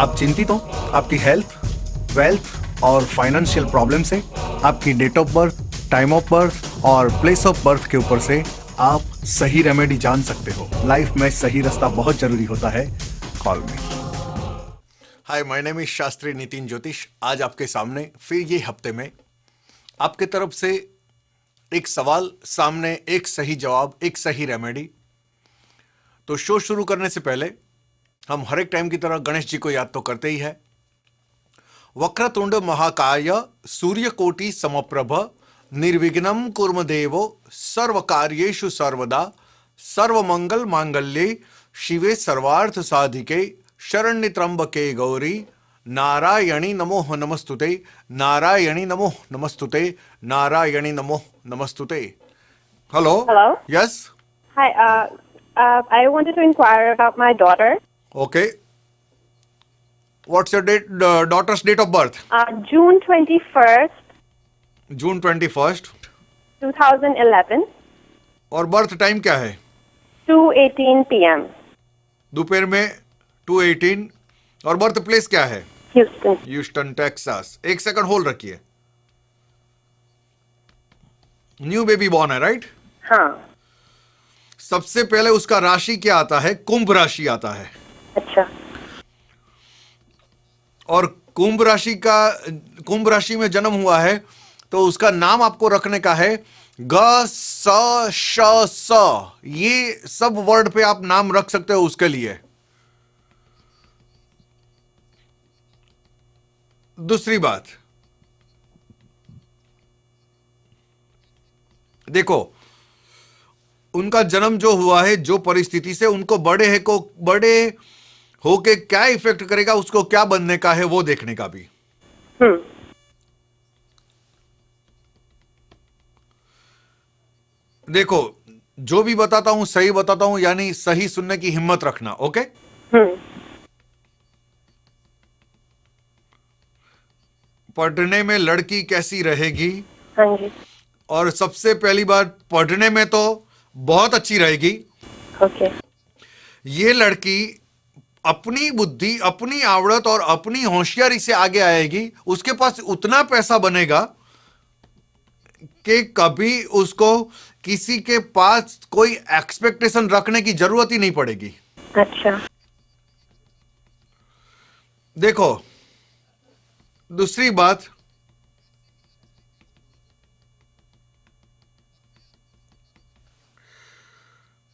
आप चिंतित हो आपकी हेल्थ, वेल्थ और फाइनेंशियल प्रॉब्लम से? आपकी date of birth, time of birth और प्लेस ऑफ बर्थ के ऊपर से आप सही रेमेडी जान सकते हो। लाइफ में सही रास्ता बहुत जरूरी होता है। Call me. Hi, my name is Shastri Nitin ज्योतिष। आज आपके सामने फिर ये हफ्ते में आपके तरफ से एक सवाल सामने, एक सही जवाब, एक सही रेमेडी। तो शो शुरू करने से पहले हम हर एक टाइम की तरह गणेश जी को याद तो करते ही है। वक्रतुंड महाकाय सूर्यकोटि समप्रभ निर्विघ्नं कुर्म देवो सर्वकार्येषु सर्वदा सर्वमंगल मांगल्ये शिवे सर्वार्थ साधिके शरण्य त्र्यंबके गौरी नारायणी नमो नमस्तुते, नारायणी नमो नमस्तुते, नारायणी नमो नमस्तुते। Hello. Hello. Yes. Hi. I wanted to inquire about my daughter. Okay. What's your daughter's date of birth? June 21st, June 21st. 2011, और बर्थ टाइम क्या है? 2:18 p.m. दोपहर में 2:18। और बर्थ प्लेस क्या है? Houston. Houston, Texas. एक सेकंड होल्ड रखिए। न्यू बेबी बॉर्न है, राइट? हाँ. सबसे पहले उसका राशि क्या आता है? कुंभ राशि आता है। अच्छा. और कुंभ राशि में जन्म हुआ है तो उसका नाम आपको रखने का है ग स श स। ये सब वर्ड पे आप नाम रख सकते हो उसके लिए। दूसरी बात देखो, उनका जन्म जो हुआ है, जो परिस्थिति से उनको बड़े होके क्या इफेक्ट करेगा, उसको क्या बनने का है, वो देखने का भी। देखो, जो भी बताता हूं सही बताता हूं, यानी सही सुनने की हिम्मत रखना। ओके? पढ़ने में लड़की कैसी रहेगी? हाँ जी. और सबसे पहली बात, पढ़ने में तो बहुत अच्छी रहेगी। ओके. ये लड़की अपनी बुद्धि, अपनी आवड़त और अपनी होशियारी से आगे आएगी। उसके पास उतना पैसा बनेगा कि कभी उसको किसी के पास कोई एक्सपेक्टेशन रखने की जरूरत ही नहीं पड़ेगी। अच्छा. देखो, दूसरी बात,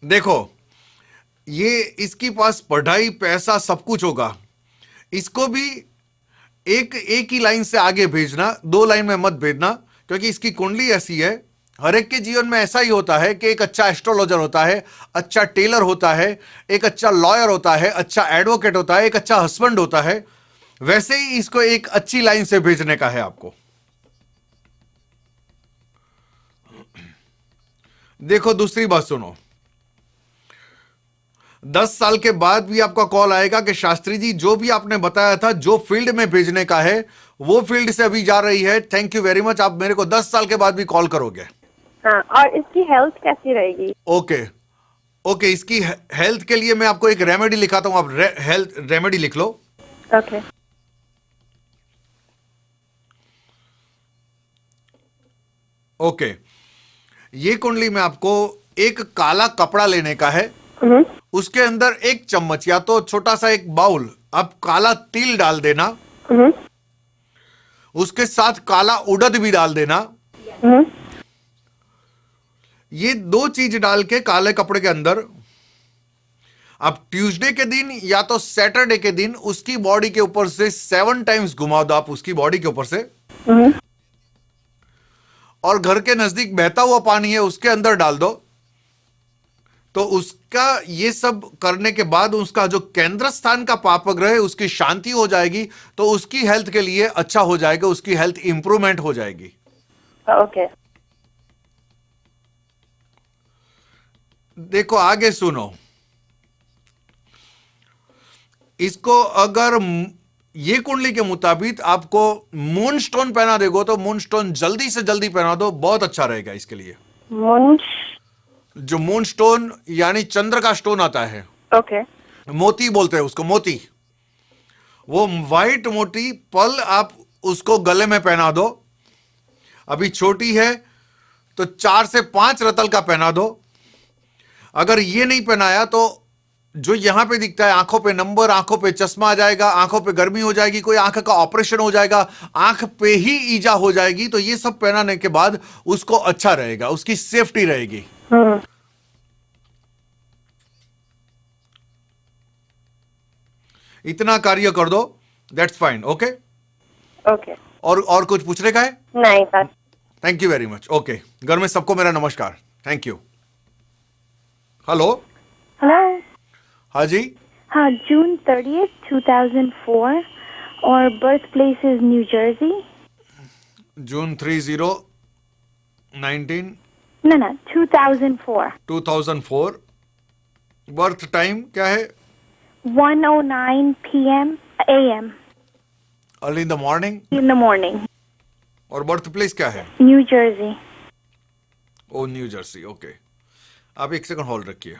देखो, ये इसके पास पढ़ाई, पैसा, सब कुछ होगा। इसको भी एक ही लाइन से आगे भेजना, दो लाइन में मत भेजना, क्योंकि इसकी कुंडली ऐसी है। हर एक के जीवन में ऐसा ही होता है कि एक अच्छा एस्ट्रोलॉजर होता है, अच्छा टेलर होता है, एक अच्छा लॉयर होता है, अच्छा एडवोकेट होता है, एक अच्छा हस्बैंड होता है। वैसे ही इसको एक अच्छी लाइन से भेजने का है आपको। देखो, दूसरी बात सुनो, 10 साल के बाद भी आपका कॉल आएगा कि शास्त्री जी, जो भी आपने बताया था, जो फील्ड में भेजने का है, वो फील्ड से अभी जा रही है। Thank you very much. आप मेरे को 10 साल के बाद भी कॉल करोगे। हाँ. और इसकी हेल्थ कैसी रहेगी? ओके, इसकी हेल्थ के लिए मैं आपको एक रेमेडी लिखाता हूं। आप हेल्थ रेमेडी लिख लो। ओके. ओके, ये कुंडली में आपको एक काला कपड़ा लेने का है। उसके अंदर एक चम्मच या तो छोटा सा एक बाउल आप काला तिल डाल देना। उसके साथ काला उड़द भी डाल देना। ये दो चीज डाल के काले कपड़े के अंदर आप ट्यूसडे के दिन या तो सैटरडे के दिन उसकी बॉडी के ऊपर से 7 टाइम्स घुमा दो। आप उसकी बॉडी के ऊपर से, और घर के नजदीक बहता हुआ पानी है उसके अंदर डाल दो। तो उसका ये सब करने के बाद उसका जो केंद्र स्थान का पापग्रह है उसकी शांति हो जाएगी, तो उसकी हेल्थ के लिए अच्छा हो जाएगा, उसकी हेल्थ इंप्रूवमेंट हो जाएगी। ओके. देखो, आगे सुनो, इसको अगर ये कुंडली के मुताबिक आपको मून स्टोन पहना देगो तो मून स्टोन जल्दी से जल्दी पहना दो, बहुत अच्छा रहेगा इसके लिए। जो मून स्टोन यानी चंद्र का स्टोन आता है, ओके. मोती बोलते हैं उसको, मोती, वो व्हाइट मोटी पल आप उसको गले में पहना दो। अभी छोटी है तो 4 से 5 रतल का पहना दो। अगर ये नहीं पहनाया तो जो यहां पे दिखता है आंखों पे नंबर, आंखों पे चश्मा आ जाएगा, आंखों पे गर्मी हो जाएगी, कोई आंख का ऑपरेशन हो जाएगा, आंख पे ही ईजा हो जाएगी। तो ये सब पहनाने के बाद उसको अच्छा रहेगा, उसकी सेफ्टी रहेगी। इतना कार्य कर दो, दैट्स फाइन। Okay, Okay. और कुछ पूछने का है? नहीं बस। Thank you very much. Okay, घर में सबको मेरा नमस्कार। Thank you. हेलो। हेलो। हाँ जी। हाँ, June 30th, 2004 और birth place is New Jersey. June 30/19 ना 2004। 2004। बर्थ टाइम क्या है? 1:09 p.m. a.m. Early in the morning. in the morning. और बर्थ प्लेस क्या है? New Jersey. Oh, New Jersey. Okay, आप एक सेकंड होल्ड रखिए।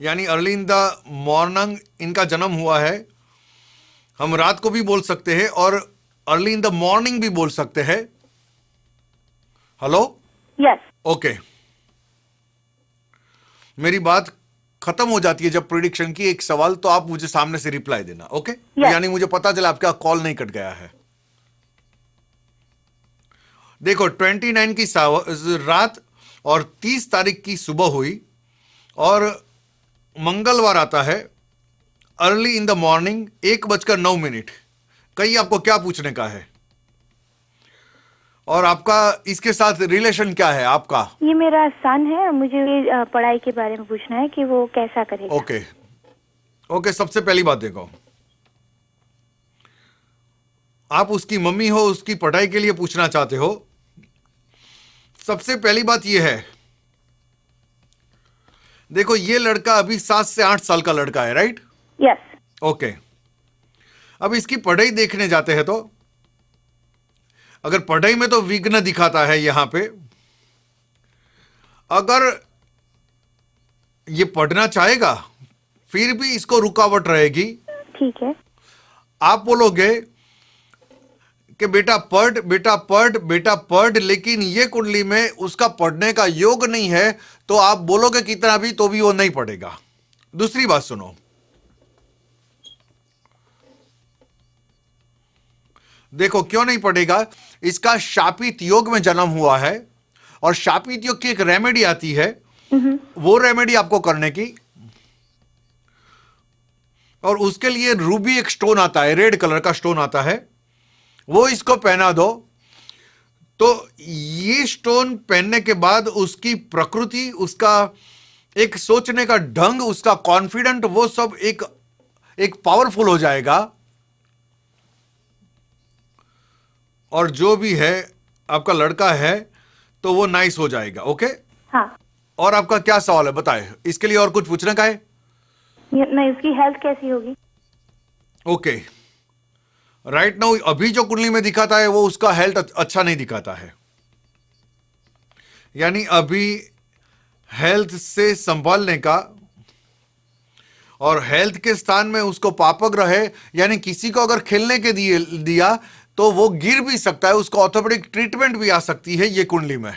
यानी अर्ली इन द मॉर्निंग इनका जन्म हुआ है। हम रात को भी बोल सकते हैं और अर्ली इन द मॉर्निंग भी बोल सकते हैं। हेलो। यस। ओके, मेरी बात खत्म हो जाती है जब प्रिडिक्शन की एक सवाल, तो आप मुझे सामने से रिप्लाई देना। ओके? यानी मुझे पता चला आपका कॉल नहीं कट गया है। देखो, 29 की रात और 30 तारीख की सुबह हुई और मंगलवार आता है अर्ली इन द मॉर्निंग 1:09। कहीं आपको क्या पूछने का है? और आपका इसके साथ रिलेशन क्या है आपका? ये मेरा सन है, मुझे ये पढ़ाई के बारे में पूछना है कि वो कैसा करेगा। ओके ओके, सबसे पहली बात देखो, आप उसकी मम्मी हो, उसकी पढ़ाई के लिए पूछना चाहते हो। सबसे पहली बात यह है, देखो ये लड़का अभी 7 से 8 साल का लड़का है, राइट? यस। ओके, अब इसकी पढ़ाई देखने जाते हैं तो अगर पढ़ाई में तो विघ्न दिखाता है यहां पे। अगर ये पढ़ना चाहेगा फिर भी इसको रुकावट रहेगी। ठीक है। आप बोलोगे कि बेटा पढ़, बेटा पढ़, बेटा पढ़, लेकिन ये कुंडली में उसका पढ़ने का योग नहीं है, तो आप बोलोगे कितना भी तो भी वो नहीं पढ़ेगा। दूसरी बात सुनो, देखो क्यों नहीं पढ़ेगा, इसका शापित योग में जन्म हुआ है और शापित योग की एक रेमेडी आती है, वो रेमेडी आपको करने की, और उसके लिए रूबी एक स्टोन आता है, रेड कलर का स्टोन आता है, वो इसको पहना दो। तो ये स्टोन पहनने के बाद उसकी प्रकृति, उसका एक सोचने का ढंग, उसका कॉन्फिडेंट, वो सब एक पावरफुल हो जाएगा। और जो भी है आपका लड़का है तो वो नाइस हो जाएगा। ओके? हाँ। और आपका क्या सवाल है बताए, इसके लिए और कुछ पूछने का है? नहीं, उसकी हेल्थ कैसी होगी? ओके, राइट नाउ अभी जो कुंडली में दिखाता है वो उसका हेल्थ अच्छा नहीं दिखाता है। यानी अभी हेल्थ से संभालने का, और हेल्थ के स्थान में उसको पापग्रह है, यानी किसी को अगर खेलने के दिया तो वो गिर भी सकता है, उसको ऑर्थोपेडिक ट्रीटमेंट भी आ सकती है ये कुंडली में।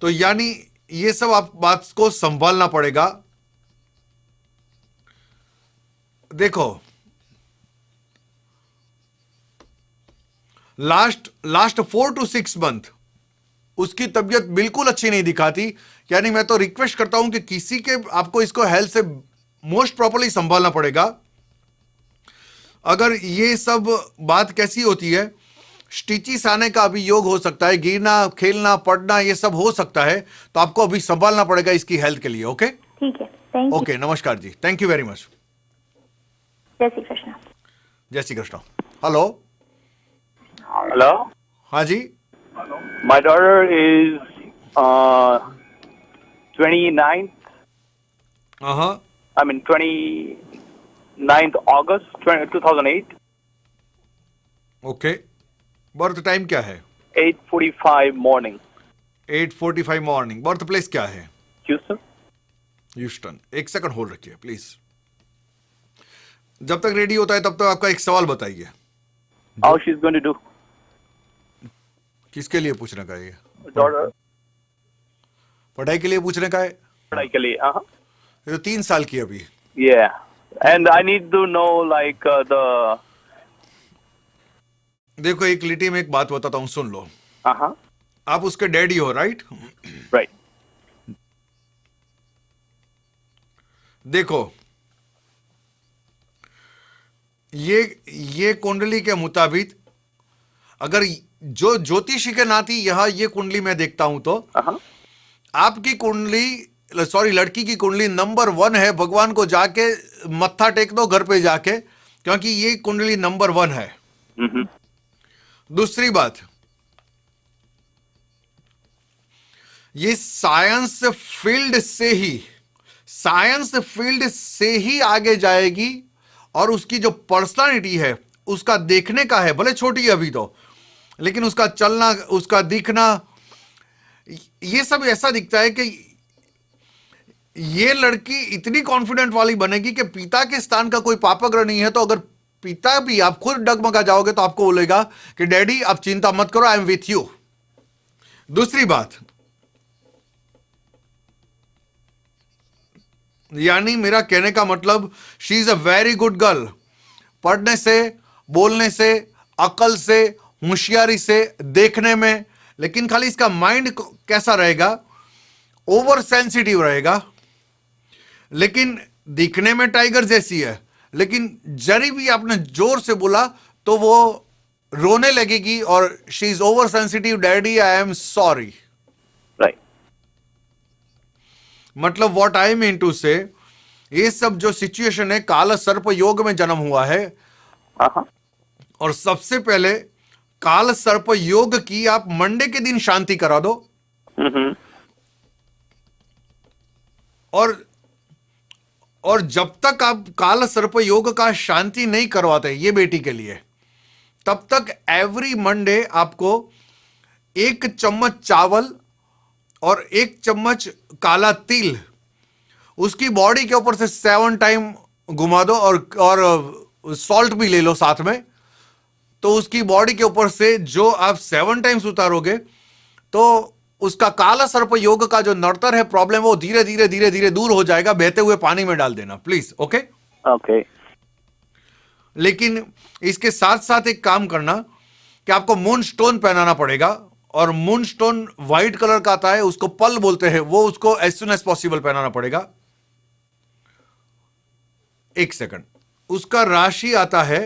तो यानी ये सब आप बात को संभालना पड़ेगा। देखो लास्ट 4 to 6 मंथ उसकी तबीयत बिल्कुल अच्छी नहीं दिखाती। यानी मैं तो रिक्वेस्ट करता हूं कि किसी के आपको इसको हेल्थ से मोस्ट प्रॉपर्ली संभालना पड़ेगा। अगर ये सब बात कैसी होती है, स्टिचिस आने का अभी योग हो सकता है, गिरना, खेलना, पढ़ना, ये सब हो सकता है, तो आपको अभी संभालना पड़ेगा इसकी हेल्थ के लिए। ओके? ठीक है, थैंक यू। ओके, नमस्कार जी, थैंक यू वेरी मच। जय श्री कृष्ण। जय श्री कृष्ण। हेलो। Hello? हाँ जी। My daughter is 29th, हाँ, 29th August 2008, okay. Birth time क्या है? 8:45 morning. 8:45 मॉर्निंग। बर्थ प्लेस क्या है? Houston? ह्यूस्टन। एक सेकंड होल्ड रखिए प्लीज। जब तक रेडी होता है तब तक आपका एक सवाल बताइए, How she's going to do? किसके लिए पूछने का है ये? Daughter. पढ़ाई के लिए पूछने का है? पढ़ाई के लिए. Uh-huh. ये तो 3 साल की है अभी। Yeah. And I need to know like the. देखो एक लिटी में एक बात बताता हूँ, सुन लो। Uh-huh. आप उसके डैडी हो, राइट? Right. देखो ये कुंडली के मुताबिक अगर जो ज्योतिषी के नाती यहां ये कुंडली मैं देखता हूं तो Uh-huh. आपकी कुंडली, सॉरी लड़की की कुंडली नंबर 1 है। भगवान को जाके मत्था टेक दो घर पे जाके, क्योंकि ये कुंडली नंबर 1 है। Mm-hmm. दूसरी बात, ये साइंस फील्ड से ही आगे जाएगी और उसकी जो पर्सनालिटी है उसका देखने का है, भले छोटी है अभी तो, लेकिन उसका चलना, उसका दिखना, ये सब ऐसा दिखता है कि ये लड़की इतनी कॉन्फिडेंट वाली बनेगी कि पिता के स्थान का कोई पापग्रह नहीं है तो अगर पिता भी, आप खुद डगमगा जाओगे तो आपको बोलेगा कि डैडी आप चिंता मत करो, आई एम विथ यू। दूसरी बात, यानी मेरा कहने का मतलब she is a very good girl. पढ़ने से, बोलने से, अकल से, होशियारी से, देखने में, लेकिन खाली इसका माइंड कैसा रहेगा, ओवर सेंसिटिव रहेगा। लेकिन दिखने में टाइगर जैसी है, लेकिन जरी भी आपने जोर से बोला तो वो रोने लगेगी और she is over sensitive, daddy I am sorry. Right. मतलब व्हाट आई मीन टू से, ये सब जो सिचुएशन है काल सर्प योग में जन्म हुआ है। Uh-huh. और सबसे पहले काल सर्प योग की आप मंडे के दिन शांति करा दो। Mm-hmm. और जब तक आप काल सर्प योग का शांति नहीं करवाते ये बेटी के लिए, तब तक एवरी मंडे आपको 1 चम्मच चावल और 1 चम्मच काला तिल उसकी बॉडी के ऊपर से 7 टाइम घुमा दो और सॉल्ट भी ले लो साथ में। तो उसकी बॉडी के ऊपर से जो आप 7 टाइम्स उतारोगे तो उसका काला सर्प योग का जो नड़तर है, प्रॉब्लम, वो धीरे धीरे धीरे धीरे दूर हो जाएगा। बहते हुए पानी में डाल देना प्लीज, ओके? Okay. लेकिन इसके साथ साथ एक काम करना कि आपको मून स्टोन पहनाना पड़ेगा, और मून स्टोन व्हाइट कलर का आता है, उसको पल बोलते हैं, वो उसको एज सुन एज पॉसिबल पहनाना पड़ेगा। 1 सेकंड, उसका राशि आता है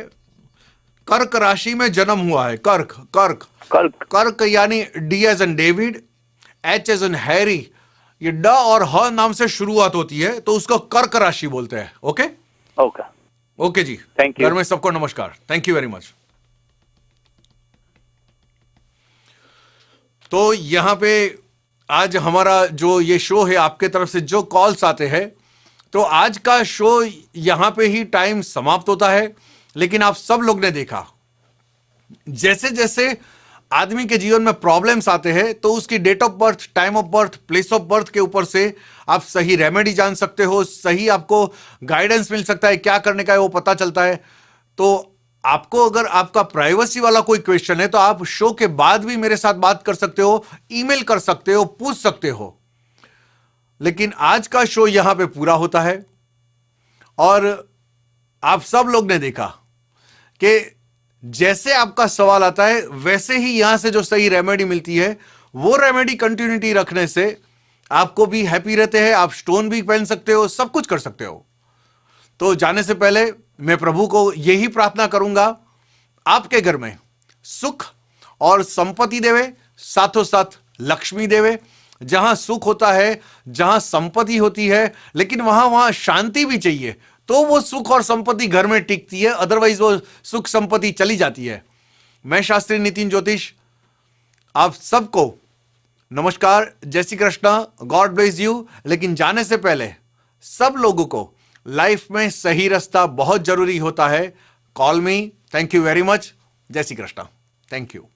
कर्क राशि में जन्म हुआ है। कर्क कर्क Kirk. कर्क यानी D as in David, H as in Harry, ये ड और ह नाम से शुरुआत होती है, तो उसको कर्क राशि बोलते हैं। Okay Okay. Okay ji, Thank you. घर में सबको नमस्कार, थैंक यू वेरी मच। तो यहां पे आज हमारा जो ये शो है, आपके तरफ से जो कॉल्स आते हैं, तो आज का शो यहां पे ही टाइम समाप्त होता है। लेकिन आप सब लोग ने देखा जैसे जैसे आदमी के जीवन में प्रॉब्लम्स आते हैं तो उसकी date of birth, time of birth, place of birth के ऊपर से आप सही रेमेडी जान सकते हो, सही आपको गाइडेंस मिल सकता है, क्या करने का है वो पता चलता है। तो आपको अगर आपका प्राइवेसी वाला कोई क्वेश्चन है तो आप शो के बाद भी मेरे साथ बात कर सकते हो, ईमेल कर सकते हो, पूछ सकते हो। लेकिन आज का शो यहां पे पूरा होता है और आप सब लोग ने देखा कि जैसे आपका सवाल आता है वैसे ही यहां से जो सही रेमेडी मिलती है, वो रेमेडी कंटिन्यूटी रखने से आपको भी हैप्पी रहते हैं, आप स्टोन भी पहन सकते हो, सब कुछ कर सकते हो। तो जाने से पहले मैं प्रभु को यही प्रार्थना करूंगा, आपके घर में सुख और संपत्ति देवे, साथों साथ लक्ष्मी देवे। जहां सुख होता है, जहां संपत्ति होती है, लेकिन वहां शांति भी चाहिए, तो वो सुख और संपत्ति घर में टिकती है, अदरवाइज वो सुख संपत्ति चली जाती है। मैं शास्त्री नितिन ज्योतिष आप सबको नमस्कार, जय Shri Krishna, God bless you. लेकिन जाने से पहले सब लोगों को लाइफ में सही रास्ता बहुत जरूरी होता है। Call me, thank you very much, जय श्री कृष्णा, थैंक यू।